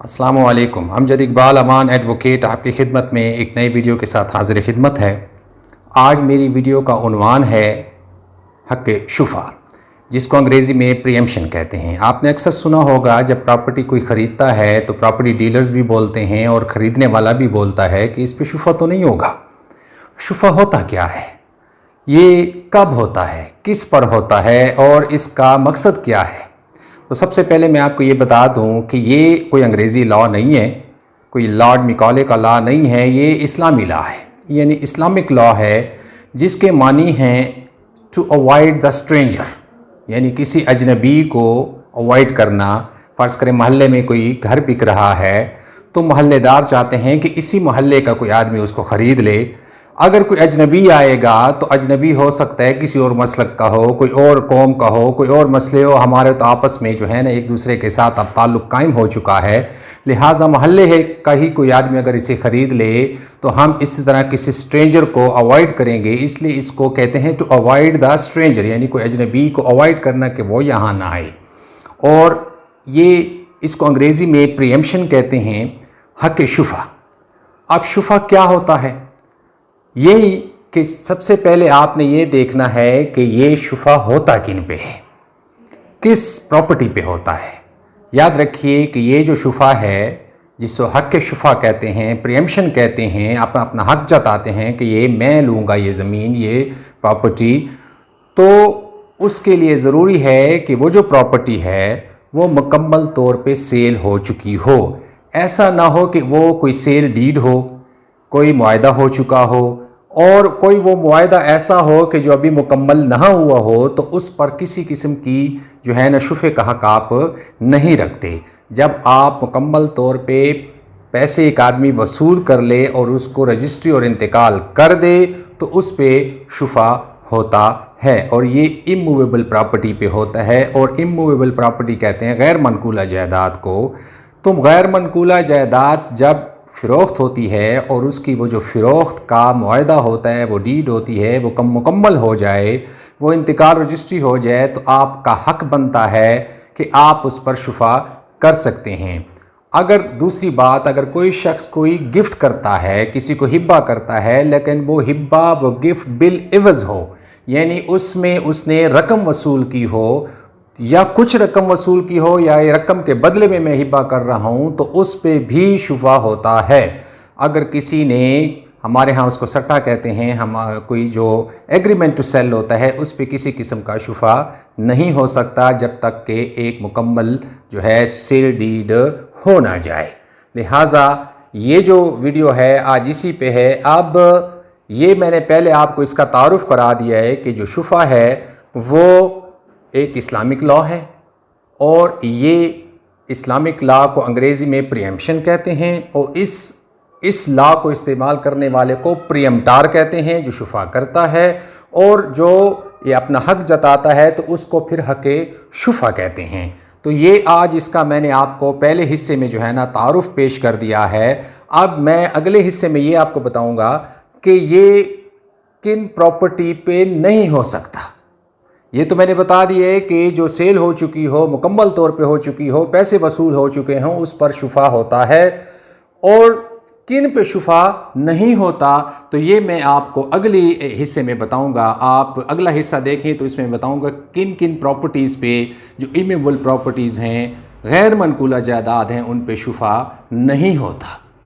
अस्सलामु अलैकुम। अमजद इकबाल अमान एडवोकेट आपकी खिदमत में एक नई वीडियो के साथ हाजिर खिदमत है। आज मेरी वीडियो का उन्वान है हक़ शुफ़ा, जिसको अंग्रेज़ी में प्रीएम्पशन कहते हैं। आपने अक्सर सुना होगा जब प्रॉपर्टी कोई ख़रीदता है तो प्रॉपर्टी डीलर्स भी बोलते हैं और ख़रीदने वाला भी बोलता है कि इस पर शुफ़ा तो नहीं होगा। शुफ़ा होता क्या है, ये कब होता है, किस पर होता है और इसका मकसद क्या है। तो सबसे पहले मैं आपको ये बता दूं कि ये कोई अंग्रेज़ी लॉ नहीं है, कोई लॉर्ड मिकॉले का लॉ नहीं है, ये इस्लामी लॉ है, यानी इस्लामिक लॉ है, जिसके मानी हैं टू अवॉइड द स्ट्रेंजर, यानी किसी अजनबी को अवॉइड करना। फ़र्ज़ करें मोहल्ले में कोई घर बिक रहा है तो मोहल्लेदार चाहते हैं कि इसी मोहल्ले का कोई आदमी उसको ख़रीद ले। अगर कोई अजनबी आएगा तो अजनबी हो सकता है किसी और मसलक का हो, कोई और कौम का हो, कोई और मसले हो। हमारे तो आपस में जो है ना एक दूसरे के साथ अब ताल्लुक़ कायम हो चुका है, लिहाजा मोहल्ले का ही कोई आदमी अगर इसे ख़रीद ले तो हम इसी तरह किसी स्ट्रेंजर को अवॉइड करेंगे। इसलिए इसको कहते हैं टू अवॉइड द स्ट्रेंजर, यानी कोई अजनबी को अवॉइड करना कि वो यहाँ ना आए। और ये इसको अंग्रेज़ी में प्रीएम्पशन कहते हैं, हक़ शुफ़ा। अब शुफ़ा क्या होता है, यही कि सबसे पहले आपने ये देखना है कि ये शुफ़ा होता किन पे है, किस प्रॉपर्टी पे होता है। याद रखिए कि ये जो शुफ़ा है, जिसको हक़ शुफ़ा कहते हैं, प्रीएम्पशन कहते हैं, अपना अपना हक़ जताते हैं कि ये मैं लूँगा, ये ज़मीन, ये प्रॉपर्टी, तो उसके लिए ज़रूरी है कि वो जो प्रॉपर्टी है वो मुकम्मल तौर पे सेल हो चुकी हो। ऐसा ना हो कि वो कोई सेल डीड हो, कोई मुआहदा हो चुका हो, और कोई वो मुआहदा ऐसा हो कि जो अभी मुकम्मल ना हुआ हो, तो उस पर किसी किस्म की जो है ना शुफ़े का हक़ आप नहीं रखते। जब आप मुकम्मल तौर पे पैसे एक आदमी वसूल कर ले और उसको रजिस्ट्री और इंतकाल कर दे तो उस पे शुफ़ा होता है, और ये इमूवेबल प्रॉपर्टी पे होता है। और इमूवेबल प्रॉपर्टी कहते हैं गैर मनकूला जायदाद को। तो गैर मनकूला जायदाद जब फ़रोख्त होती है और उसकी वो जो फ़रोख्त का मुआहदा होता है, वो डीड होती है, वो मुकम्मल हो जाए, वो इंतकाल रजिस्ट्री हो जाए, तो आपका हक़ बनता है कि आप उस पर शुफ़ा कर सकते हैं। अगर दूसरी बात, अगर कोई शख्स कोई गिफ्ट करता है, किसी को हिब्बा करता है, लेकिन वो हिब्बा, वो गिफ्ट बिल इवज़ हो, यानी उसमें उसने रकम वसूल की हो, या कुछ रकम वसूल की हो, या ये रकम के बदले में मैं हिब्बा कर रहा हूँ, तो उस पे भी शुफ़ा होता है। अगर किसी ने, हमारे यहाँ उसको सट्टा कहते हैं, हम कोई जो एग्रीमेंट टू सेल होता है, उस पे किसी किस्म का शुफ़ा नहीं हो सकता जब तक कि एक मुकम्मल जो है सेल डीड हो ना जाए। लिहाजा ये जो वीडियो है आज इसी पे है। अब ये मैंने पहले आपको इसका तारुफ़ करा दिया है कि जो शुफ़ा है वो एक इस्लामिक लॉ है, और ये इस्लामिक लॉ को अंग्रेज़ी में प्रीएम्पशन कहते हैं, और इस लॉ को इस्तेमाल करने वाले को प्रीएम्प्टार कहते हैं, जो शुफ़ा करता है। और जो ये अपना हक़ जताता है तो उसको फिर हक़ शुफ़ा कहते हैं। तो ये आज इसका मैंने आपको पहले हिस्से में जो है ना तारुफ़ पेश कर दिया है। अब मैं अगले हिस्से में ये आपको बताऊँगा कि ये किन प्रॉपर्टी पे नहीं हो सकता। ये तो मैंने बता दिया है कि जो सेल हो चुकी हो, मुकम्मल तौर पे हो चुकी हो, पैसे वसूल हो चुके हों, उस पर शुफ़ा होता है। और किन पे शुफ़ा नहीं होता, तो ये मैं आपको अगले हिस्से में बताऊंगा। आप अगला हिस्सा देखें तो इसमें बताऊंगा किन किन प्रॉपर्टीज़ पे, जो इमूवेबल प्रॉपर्टीज़ हैं, गैर मनकूला जायदाद हैं, उन पे शुफ़ा नहीं होता।